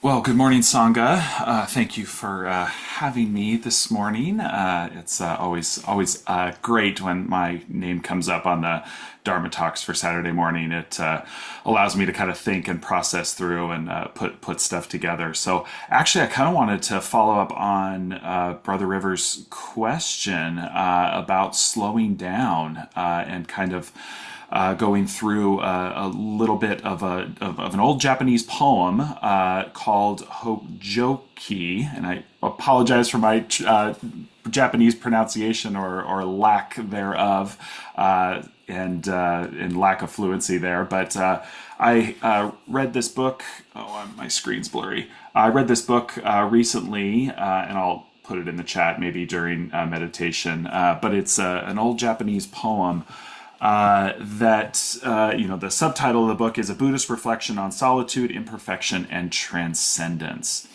Well, good morning, Sangha. Thank you for having me this morning. It's always great when my name comes up on the Dharma talks for Saturday morning. It allows me to kind of think and process through and put stuff together. So, actually, I kind of wanted to follow up on Brother Rivers' question about slowing down and kind of going through a little bit of an old Japanese poem called Hojoki, and I apologize for my Japanese pronunciation or lack thereof, and lack of fluency there. But I read this book. Oh, my screen's blurry. I read this book recently, and I'll put it in the chat maybe during meditation. But it's an old Japanese poem the subtitle of the book is A Buddhist Reflection on Solitude, Imperfection, and Transcendence.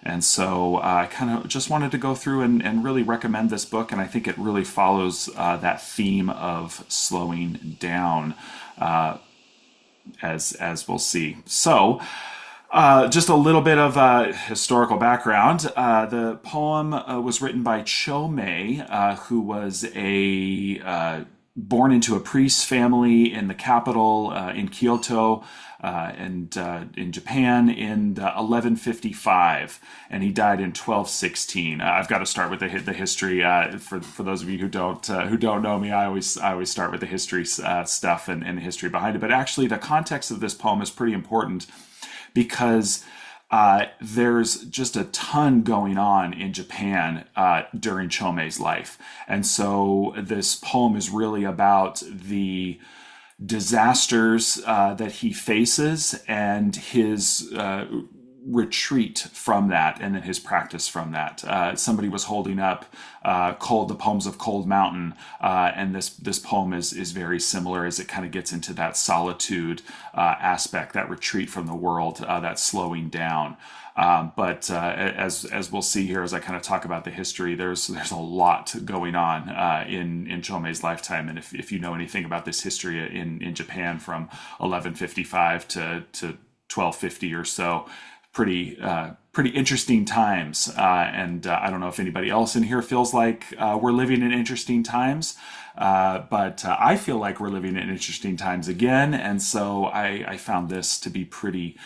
And so I kind of just wanted to go through and really recommend this book, and I think it really follows that theme of slowing down, as we'll see. So, just a little bit of historical background. The poem was written by May, who was born into a priest's family in the capital in Kyoto and in Japan in 1155, and he died in 1216. I've got to start with the history for those of you who don't know me. I always start with the history stuff and the history behind it. But actually, the context of this poem is pretty important because there's just a ton going on in Japan during Chomei's life. And so this poem is really about the disasters that he faces and his retreat from that, and then his practice from that. Somebody was holding up the poems of Cold Mountain, and this poem is very similar as it kind of gets into that solitude aspect, that retreat from the world, that slowing down. But as we'll see here, as I kind of talk about the history, there's a lot going on in Chomei's lifetime, and if you know anything about this history in Japan from 1155 to 1250 or so, pretty interesting times, and I don't know if anybody else in here feels like we're living in interesting times, but I feel like we're living in interesting times again, and so I found this to be pretty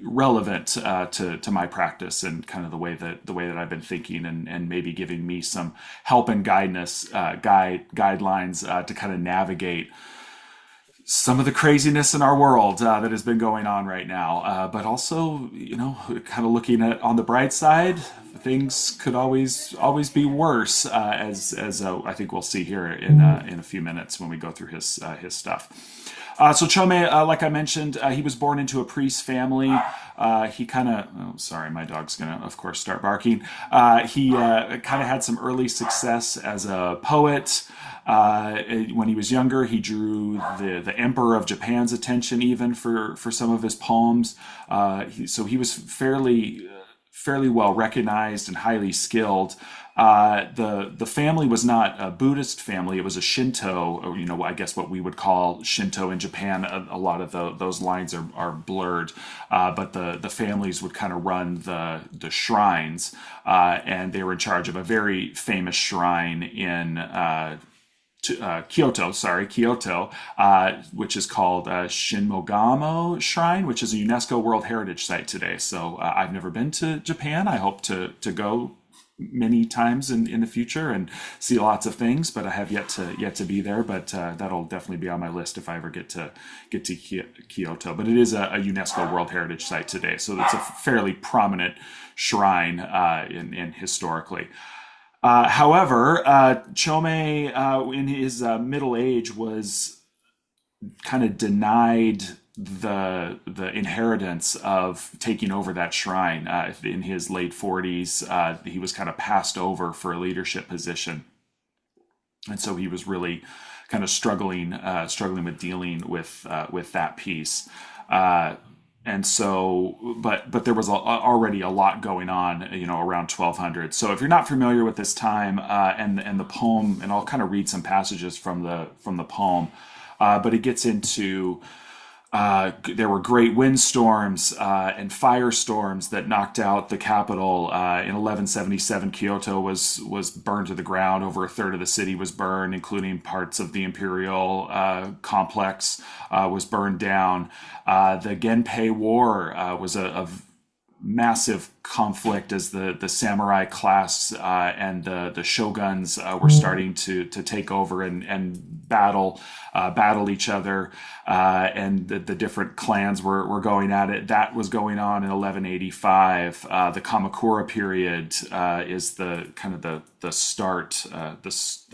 relevant to my practice and kind of the way that I've been thinking, and maybe giving me some help and guidance guidelines to kind of navigate some of the craziness in our world that has been going on right now, but also, kind of looking at on the bright side, things could always be worse, as I think we'll see here in a few minutes when we go through his stuff. So Chomei, like I mentioned, he was born into a priest family. He kind of, sorry, my dog's gonna, of course, start barking. He kind of had some early success as a poet. When he was younger, he drew the Emperor of Japan's attention even for some of his poems. So he was fairly well recognized and highly skilled. The family was not a Buddhist family; it was a Shinto, or I guess what we would call Shinto in Japan. A lot of those lines are blurred, but the families would kind of run the shrines, and they were in charge of a very famous shrine in Kyoto, which is called Shinmogamo Shrine, which is a UNESCO World Heritage Site today. So I've never been to Japan. I hope to go many times in the future and see lots of things, but I have yet to be there. But that'll definitely be on my list if I ever get to Kyoto. But it is a UNESCO World Heritage Site today, so it's a fairly prominent shrine in historically. However, Chomei, in his middle age, was kind of denied the inheritance of taking over that shrine. In his late 40s, he was kind of passed over for a leadership position, and so he was really kind of struggling with dealing with that piece. And so, but there was already a lot going on, around 1200. So if you're not familiar with this time and the poem, and I'll kind of read some passages from the poem, but it gets into There were great windstorms and firestorms that knocked out the capital. In 1177, Kyoto was burned to the ground. Over a third of the city was burned, including parts of the imperial complex was burned down. The Genpei War was a massive conflict as the samurai class and the shoguns were starting to take over and battle each other, and the different clans were going at it. That was going on in 1185. The Kamakura period is the kind of the start the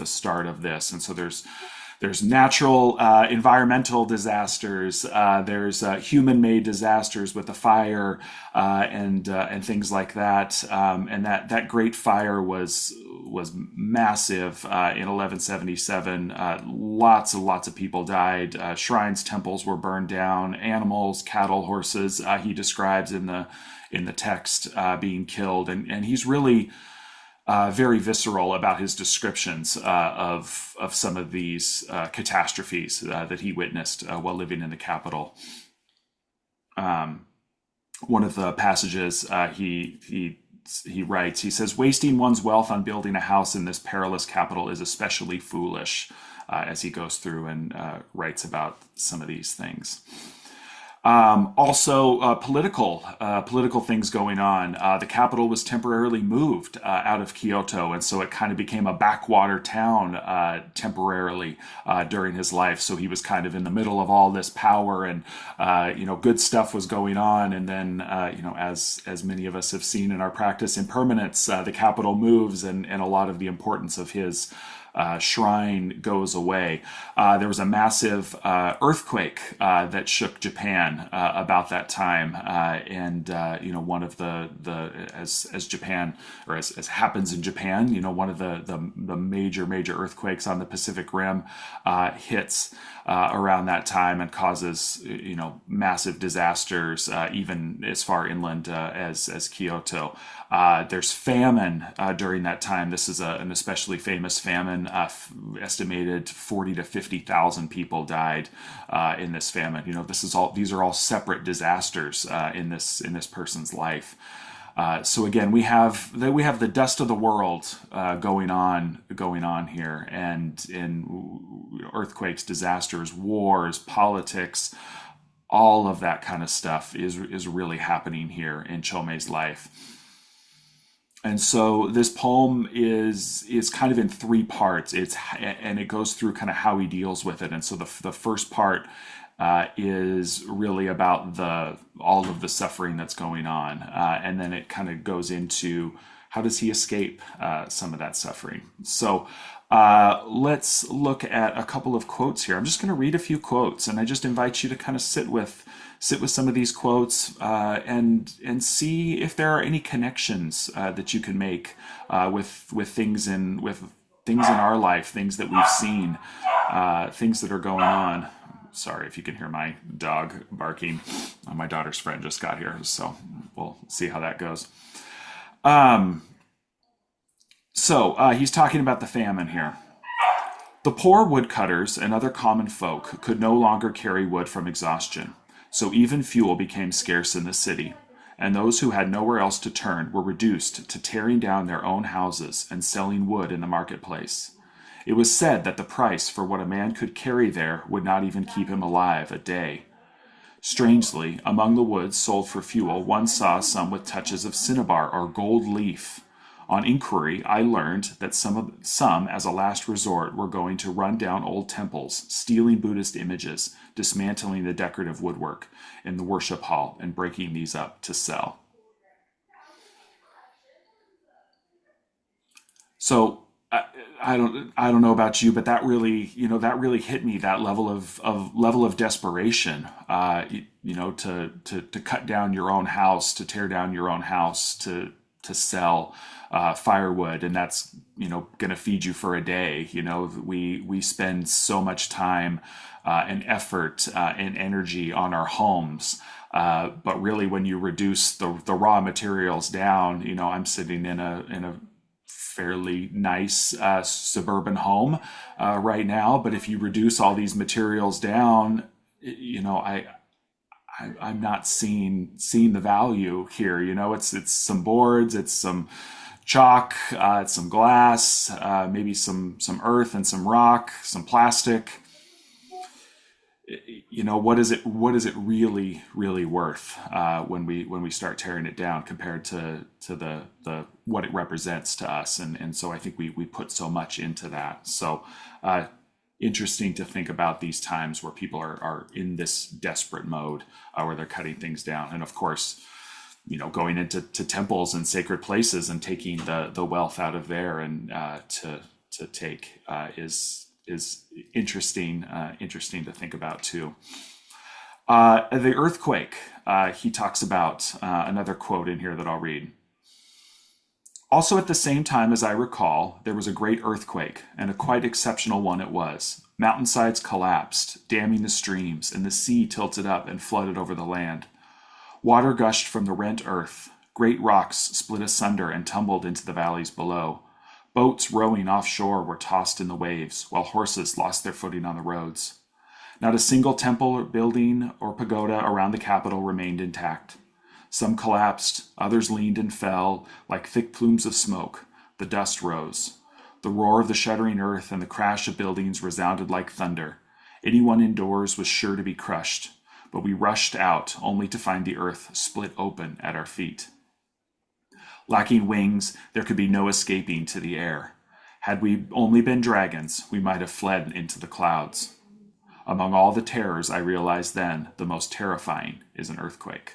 start of this, and so there's natural, environmental disasters. There's human-made disasters with the fire and things like that. And that Great Fire was massive in 1177. Lots and lots of people died. Shrines, temples were burned down. Animals, cattle, horses. He describes in the text being killed, and he's really very visceral about his descriptions of some of these catastrophes that he witnessed while living in the capital. One of the passages he writes, he says, "Wasting one's wealth on building a house in this perilous capital is especially foolish," as he goes through and writes about some of these things. Also, political things going on. The capital was temporarily moved out of Kyoto, and so it kind of became a backwater town temporarily during his life. So he was kind of in the middle of all this power, and good stuff was going on. And then, as many of us have seen in our practice impermanence, the capital moves, and a lot of the importance of his shrine goes away. There was a massive earthquake that shook Japan about that time, and one of the as Japan, or as happens in Japan, one of the major earthquakes on the Pacific Rim hits around that time and causes massive disasters, even as far inland as Kyoto. There's famine during that time. This is an especially famous famine. Estimated 40 to 50,000 people died in this famine. These are all separate disasters in this person's life. So again, we have the dust of the world going on here, and in earthquakes, disasters, wars, politics, all of that kind of stuff is really happening here in Chomei's life. And so this poem is kind of in three parts. And it goes through kind of how he deals with it. And so the first part is really about all of the suffering that's going on, and then it kind of goes into how does he escape some of that suffering. So let's look at a couple of quotes here. I'm just going to read a few quotes, and I just invite you to kind of sit with some of these quotes and see if there are any connections that you can make with things in our life, things that we've seen, things that are going on. Sorry if you can hear my dog barking. My daughter's friend just got here, so we'll see how that goes. So he's talking about the famine here. The poor woodcutters and other common folk could no longer carry wood from exhaustion, so even fuel became scarce in the city, and those who had nowhere else to turn were reduced to tearing down their own houses and selling wood in the marketplace. It was said that the price for what a man could carry there would not even keep him alive a day. Strangely, among the woods sold for fuel, one saw some with touches of cinnabar or gold leaf. On inquiry, I learned that some, as a last resort, were going to run down old temples, stealing Buddhist images, dismantling the decorative woodwork in the worship hall, and breaking these up to sell. So I don't know about you, but that really hit me. That level of desperation, to cut down your own house, to tear down your own house, to sell firewood, and that's going to feed you for a day. We spend so much time and effort and energy on our homes, but really, when you reduce the raw materials down, I'm sitting in a fairly nice suburban home right now, but if you reduce all these materials down, I'm not seeing the value here. It's some boards, it's some chalk, it's some glass, maybe some earth and some rock, some plastic. What is it really worth when we start tearing it down compared to the what it represents to us, and so I think we put so much into that. So interesting to think about these times where people are in this desperate mode, where they're cutting things down, and of course, going into temples and sacred places and taking the wealth out of there, and to take is interesting to think about too. The earthquake, he talks about, another quote in here that I'll read. Also, at the same time as I recall, there was a great earthquake, and a quite exceptional one it was. Mountainsides collapsed, damming the streams, and the sea tilted up and flooded over the land. Water gushed from the rent earth. Great rocks split asunder and tumbled into the valleys below. Boats rowing offshore were tossed in the waves, while horses lost their footing on the roads. Not a single temple or building or pagoda around the capital remained intact. Some collapsed, others leaned and fell like thick plumes of smoke. The dust rose. The roar of the shuddering earth and the crash of buildings resounded like thunder. Anyone indoors was sure to be crushed, but we rushed out only to find the earth split open at our feet. Lacking wings, there could be no escaping to the air. Had we only been dragons, we might have fled into the clouds. Among all the terrors, I realized then, the most terrifying is an earthquake.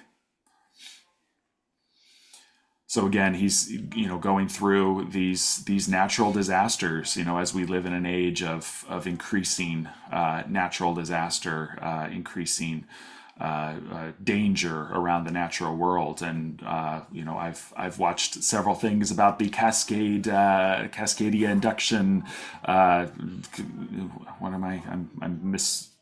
So again, he's going through these natural disasters. As we live in an age of increasing natural disaster, increasing danger around the natural world, and I've watched several things about the Cascadia induction. What am I? I'm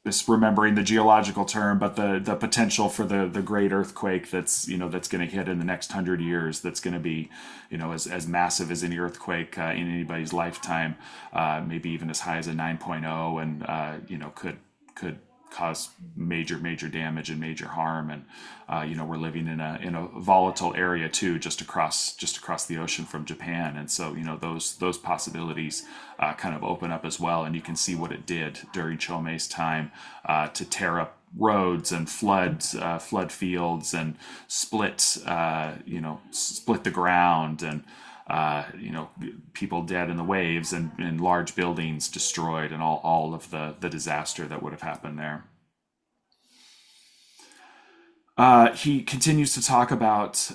misremembering the geological term, but the potential for the great earthquake that's going to hit in the next 100 years. That's going to be as massive as any earthquake in anybody's lifetime, maybe even as high as a 9.0, and could cause major damage and major harm. And we're living in a volatile area too, just across the ocean from Japan, and so those possibilities kind of open up as well. And you can see what it did during Chome's time, to tear up roads and flood fields and split the ground, and people dead in the waves, and large buildings destroyed, and all of the disaster that would have happened there. He continues to talk about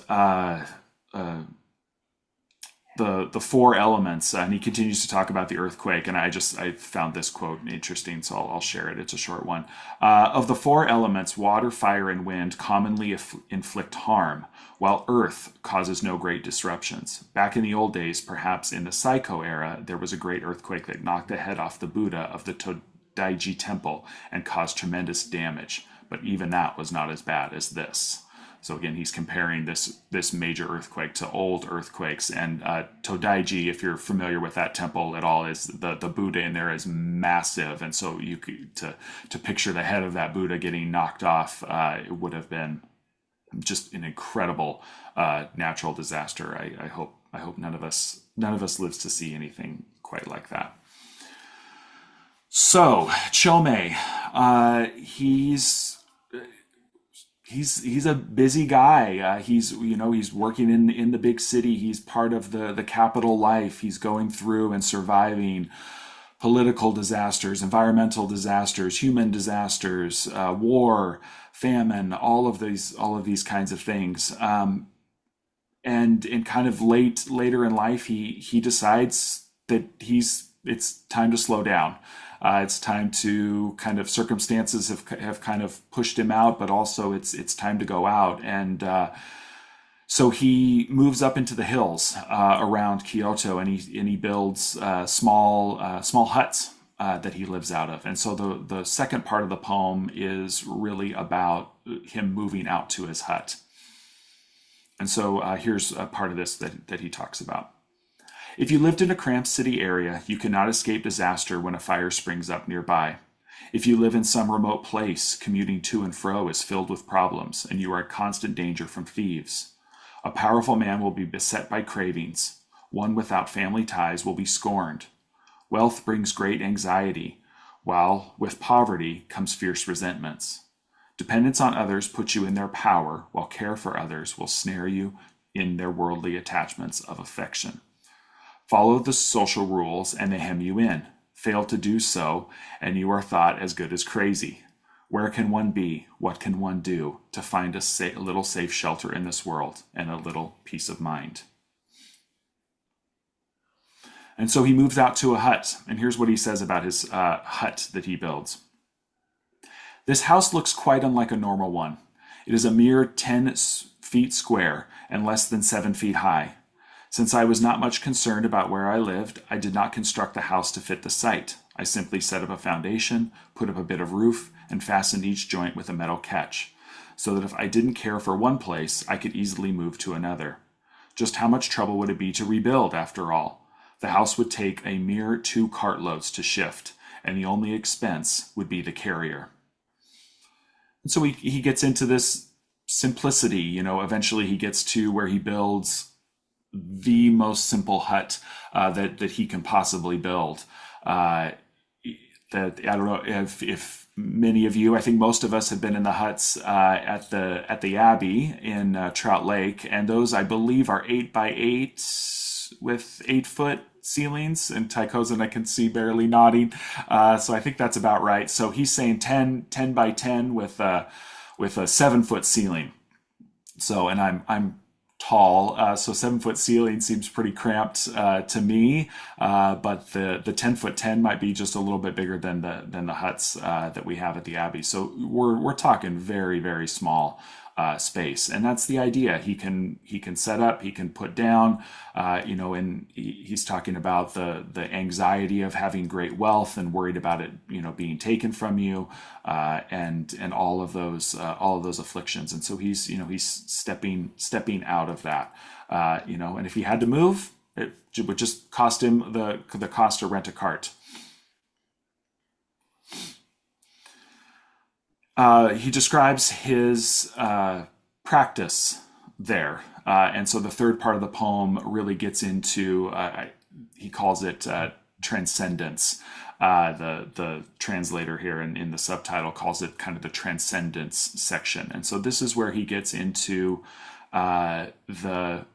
the four elements, and he continues to talk about the earthquake. And I found this quote interesting, so I'll share it. It's a short one. Of the four elements, water, fire, and wind commonly inflict harm, while earth causes no great disruptions. Back in the old days, perhaps in the Psycho era, there was a great earthquake that knocked the head off the Buddha of the Todaiji temple and caused tremendous damage. But even that was not as bad as this. So again, he's comparing this major earthquake to old earthquakes. And Todaiji, if you're familiar with that temple at all, is the Buddha in there is massive. And so you could, to picture the head of that Buddha getting knocked off, it would have been just an incredible natural disaster. I hope none of us lives to see anything quite like that. So Chome, he's a busy guy. He's working in the big city. He's part of the capital life. He's going through and surviving political disasters, environmental disasters, human disasters, war, famine, all of these kinds of things. And in kind of later in life, he decides that it's time to slow down. It's time to circumstances have kind of pushed him out, but also it's time to go out. And so he moves up into the hills around Kyoto, and he builds small huts that he lives out of. And so the second part of the poem is really about him moving out to his hut. And so here's a part of this that he talks about. If you lived in a cramped city area, you cannot escape disaster when a fire springs up nearby. If you live in some remote place, commuting to and fro is filled with problems, and you are in constant danger from thieves. A powerful man will be beset by cravings. One without family ties will be scorned. Wealth brings great anxiety, while with poverty comes fierce resentments. Dependence on others puts you in their power, while care for others will snare you in their worldly attachments of affection. Follow the social rules and they hem you in. Fail to do so, and you are thought as good as crazy. Where can one be? What can one do to find a little safe shelter in this world and a little peace of mind? And so he moves out to a hut, and here's what he says about his hut that he builds. This house looks quite unlike a normal one. It is a mere 10 feet square and less than 7 feet high. Since I was not much concerned about where I lived, I did not construct the house to fit the site. I simply set up a foundation, put up a bit of roof, and fastened each joint with a metal catch, so that if I didn't care for one place, I could easily move to another. Just how much trouble would it be to rebuild, after all? The house would take a mere 2 cartloads to shift, and the only expense would be the carrier. And so he gets into this simplicity. Eventually he gets to where he builds the most simple hut that he can possibly build. That I don't know if many of you, I think most of us have been in the huts at the Abbey in Trout Lake, and those I believe are 8x8 with 8-foot ceilings. And Tycho's, I can see barely nodding, so I think that's about right. So he's saying 10 by 10 with a 7-foot ceiling. So, and I'm tall, so 7-foot ceiling seems pretty cramped to me. But the 10-foot 10 might be just a little bit bigger than the huts that we have at the Abbey. So we're talking very, very small space, and that's the idea. He can set up, he can put down, and he's talking about the anxiety of having great wealth and worried about it, being taken from you, and all of those afflictions. And so he's stepping out of that, and if he had to move, it would just cost him the cost to rent a cart. He describes his practice there. And so the third part of the poem really gets into, he calls it transcendence. The translator here in the subtitle calls it kind of the transcendence section. And so this is where he gets into the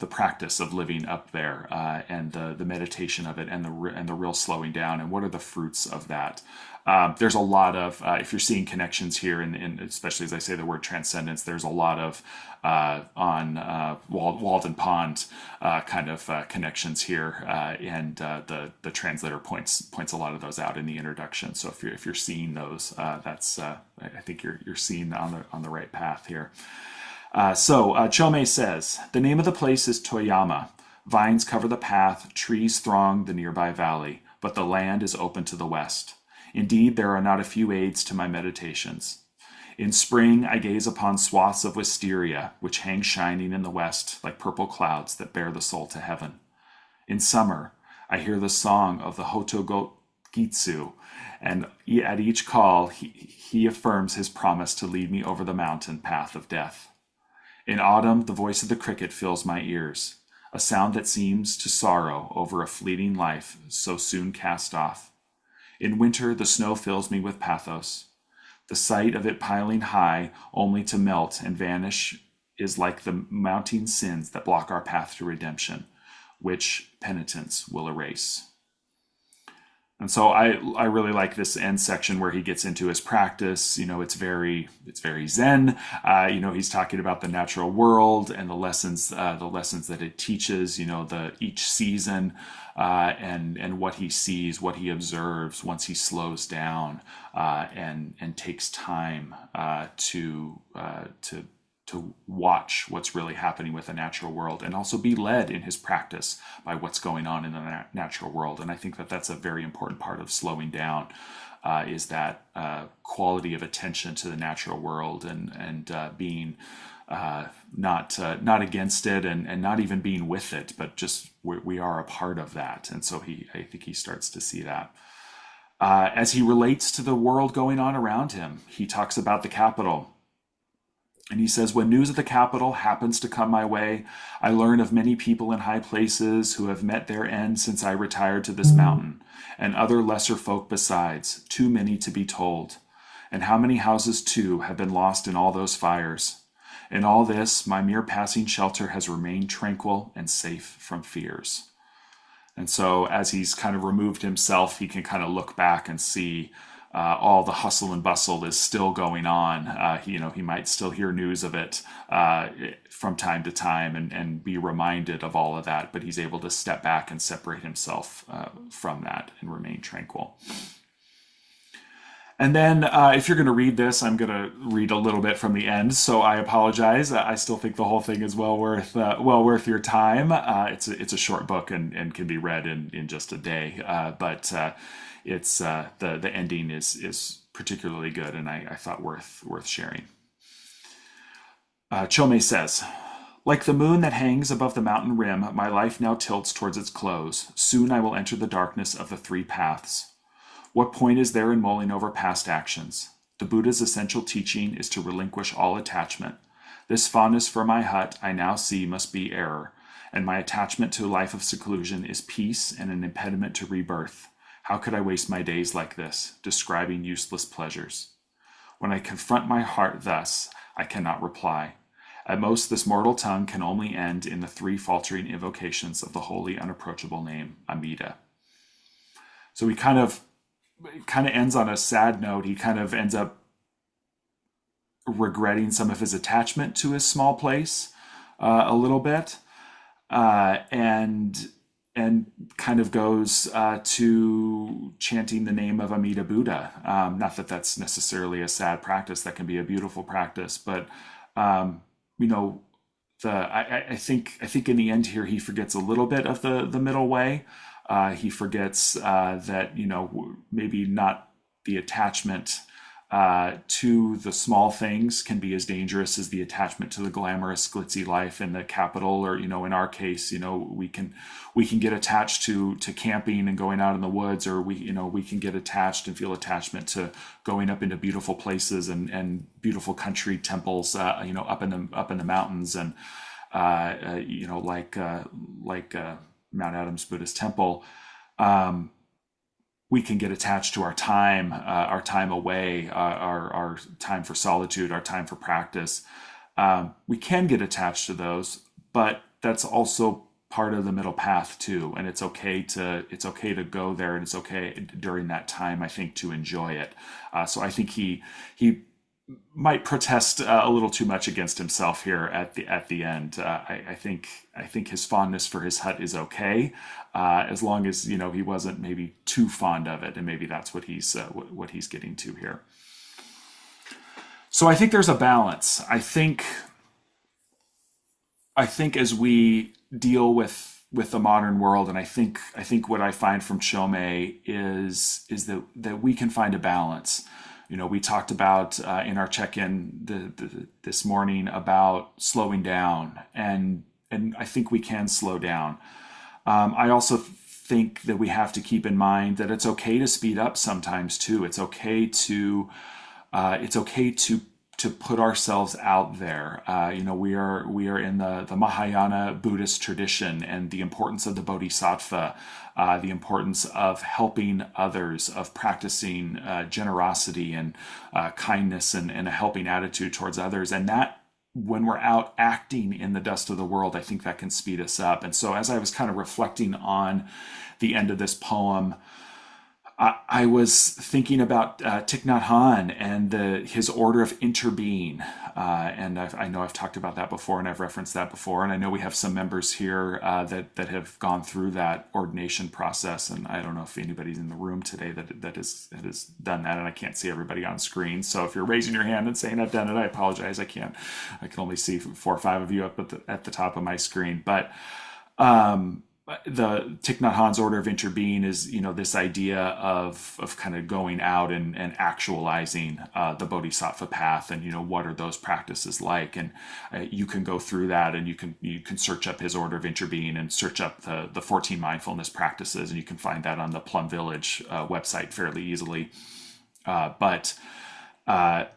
practice of living up there, and the meditation of it, and the real slowing down, and what are the fruits of that. There's a lot of, if you're seeing connections here, and especially as I say the word transcendence, there's a lot of on Walden Pond kind of connections here, and the translator points a lot of those out in the introduction. So if you're seeing those, that's I think you're seeing on the right path here. So Chome says, the name of the place is Toyama. Vines cover the path, trees throng the nearby valley, but the land is open to the west. Indeed, there are not a few aids to my meditations. In spring, I gaze upon swaths of wisteria, which hang shining in the west like purple clouds that bear the soul to heaven. In summer, I hear the song of the Hotogitsu, and at each call, he affirms his promise to lead me over the mountain path of death. In autumn, the voice of the cricket fills my ears, a sound that seems to sorrow over a fleeting life so soon cast off. In winter, the snow fills me with pathos. The sight of it piling high, only to melt and vanish, is like the mounting sins that block our path to redemption, which penitence will erase. And so I really like this end section where he gets into his practice. It's very Zen. He's talking about the natural world and the lessons that it teaches. Each season, and what he sees, what he observes once he slows down, and takes time to watch what's really happening with the natural world, and also be led in his practice by what's going on in the natural world. And I think that that's a very important part of slowing down, is that quality of attention to the natural world, and being not against it, and not even being with it, but just we are a part of that. And so I think he starts to see that. as he relates to the world going on around him. He talks about the capital. And he says, when news of the capital happens to come my way, I learn of many people in high places who have met their end since I retired to this mountain, and other lesser folk besides, too many to be told. And how many houses, too, have been lost in all those fires. In all this, my mere passing shelter has remained tranquil and safe from fears. And so as he's kind of removed himself, he can kind of look back and see all the hustle and bustle is still going on. He might still hear news of it from time to time and be reminded of all of that, but he's able to step back and separate himself from that and remain tranquil. And then if you're going to read this, I'm going to read a little bit from the end. So I apologize. I still think the whole thing is well worth your time. It's a short book and can be read in just a day. But it's the ending is particularly good, and I thought worth sharing. Chome says, like the moon that hangs above the mountain rim, my life now tilts towards its close. Soon I will enter the darkness of the three paths. What point is there in mulling over past actions? The Buddha's essential teaching is to relinquish all attachment. This fondness for my hut I now see must be error, and my attachment to a life of seclusion is peace and an impediment to rebirth. How could I waste my days like this, describing useless pleasures? When I confront my heart thus, I cannot reply. At most, this mortal tongue can only end in the three faltering invocations of the holy, unapproachable name, Amida. So he kind of ends on a sad note. He kind of ends up regretting some of his attachment to his small place a little bit, and kind of goes to chanting the name of Amida Buddha. Not that that's necessarily a sad practice; that can be a beautiful practice. But I think in the end here he forgets a little bit of the middle way. He forgets that maybe not the attachment to the small things can be as dangerous as the attachment to the glamorous, glitzy life in the capital, or in our case, we can get attached to camping and going out in the woods, or we can get attached and feel attachment to going up into beautiful places and beautiful country temples, up in the mountains, and like Mount Adams Buddhist Temple. We can get attached to our time away, our time for solitude, our time for practice. We can get attached to those, but that's also part of the middle path too. And it's okay to go there, and it's okay during that time, I think, to enjoy it. So I think he might protest a little too much against himself here at the end. I think his fondness for his hut is okay, as long as he wasn't maybe too fond of it, and maybe that's what he's getting to here. So I think there's a balance. I think as we deal with the modern world, and I think what I find from Chome is that we can find a balance. We talked about in our check-in this morning about slowing down, and I think we can slow down. I also think that we have to keep in mind that it's okay to speed up sometimes too. It's okay to put ourselves out there. We are in the Mahayana Buddhist tradition, and the importance of the bodhisattva, the importance of helping others, of practicing generosity and kindness and a helping attitude towards others. And that, when we're out acting in the dust of the world, I think that can speed us up. And so as I was kind of reflecting on the end of this poem, I was thinking about Thich Nhat Hanh and his order of interbeing, and I know I've talked about that before, and I've referenced that before, and I know we have some members here that have gone through that ordination process, and I don't know if anybody's in the room today that has done that, and I can't see everybody on screen. So if you're raising your hand and saying I've done it, I apologize. I can only see 4 or 5 of you up at the top of my screen, but the Thich Nhat Hanh's order of interbeing is, this idea of kind of going out and actualizing the bodhisattva path, and what are those practices like, and you can go through that, and you can search up his order of interbeing and search up the 14 mindfulness practices, and you can find that on the Plum Village website fairly easily. But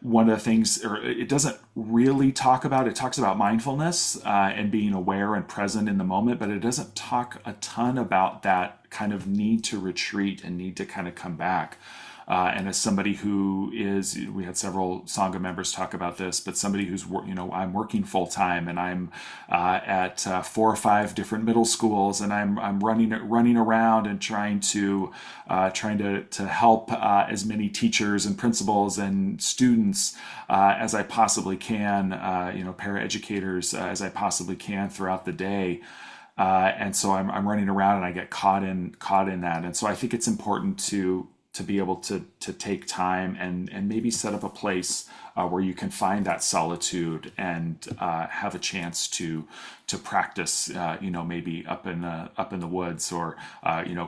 one of the things, or it doesn't really talk about, it talks about mindfulness and being aware and present in the moment, but it doesn't talk a ton about that kind of need to retreat and need to kind of come back. And as somebody who is, we had several Sangha members talk about this, but somebody who's, I'm working full time, and I'm at 4 or 5 different middle schools, and I'm running around and trying to help as many teachers and principals and students as I possibly can, paraeducators as I possibly can throughout the day. And so I'm running around, and I get caught in that. And so I think it's important to be able to take time and maybe set up a place where you can find that solitude and have a chance to practice, maybe up in the woods, or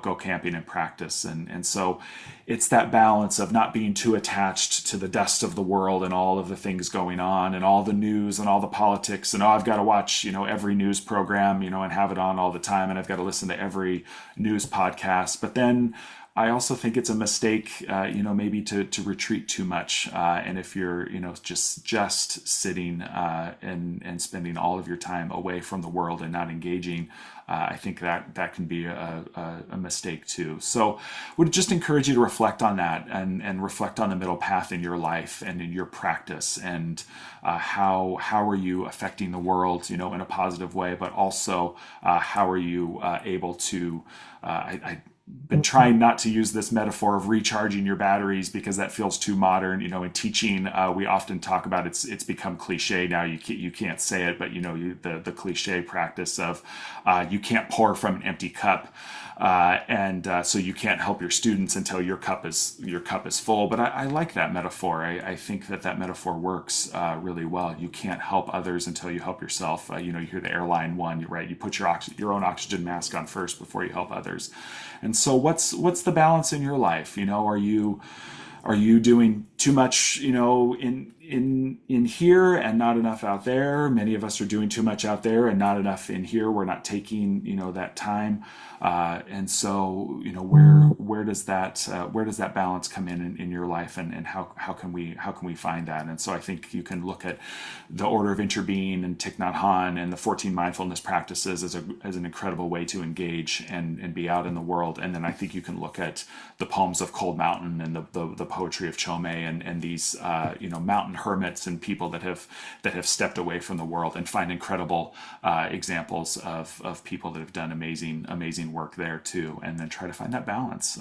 go camping and practice. And so it's that balance of not being too attached to the dust of the world and all of the things going on and all the news and all the politics, and I've got to watch every news program and have it on all the time, and I've got to listen to every news podcast. But then I also think it's a mistake, maybe to retreat too much. And if you're, just sitting and spending all of your time away from the world and not engaging, I think that can be a mistake too. So would just encourage you to reflect on that, and reflect on the middle path in your life and in your practice, and how are you affecting the world, in a positive way, but also how are you able to, I been trying not to use this metaphor of recharging your batteries, because that feels too modern. In teaching, we often talk about, it's become cliche now. You can't say it, but the cliche practice of you can't pour from an empty cup. So you can't help your students until your cup is full. But I like that metaphor. I think that metaphor works really well. You can't help others until you help yourself. You hear the airline one, right? You put your own oxygen mask on first before you help others. And so what's the balance in your life? Are you doing too much, in here and not enough out there? Many of us are doing too much out there and not enough in here. We're not taking, that time. And so, where does that balance come in your life, and how can we find that? And so I think you can look at the order of interbeing and Thich Nhat Hanh and the 14 mindfulness practices as an incredible way to engage and be out in the world. And then I think you can look at the poems of Cold Mountain and the poetry of Chome, and these mountain hermits and people that have stepped away from the world, and find incredible examples of people that have done amazing work there too, and then try to find that balance,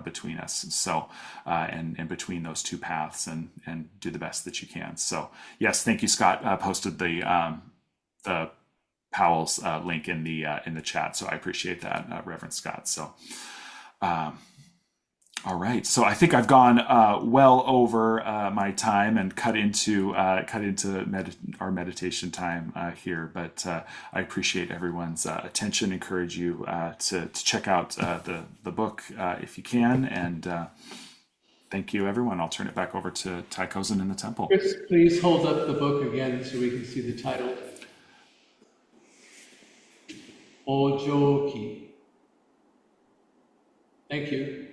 between us. So and between those two paths, and do the best that you can. So yes, thank you, Scott. Posted the Powell's link in the chat, so I appreciate that, Reverend Scott. So. All right, so I think I've gone well over my time and cut into our meditation time here. But I appreciate everyone's attention. Encourage you to check out the book if you can. And thank you, everyone. I'll turn it back over to Tai Kozen in the temple. Chris, please hold up the book again so we can see the title. Ojoki. Thank you.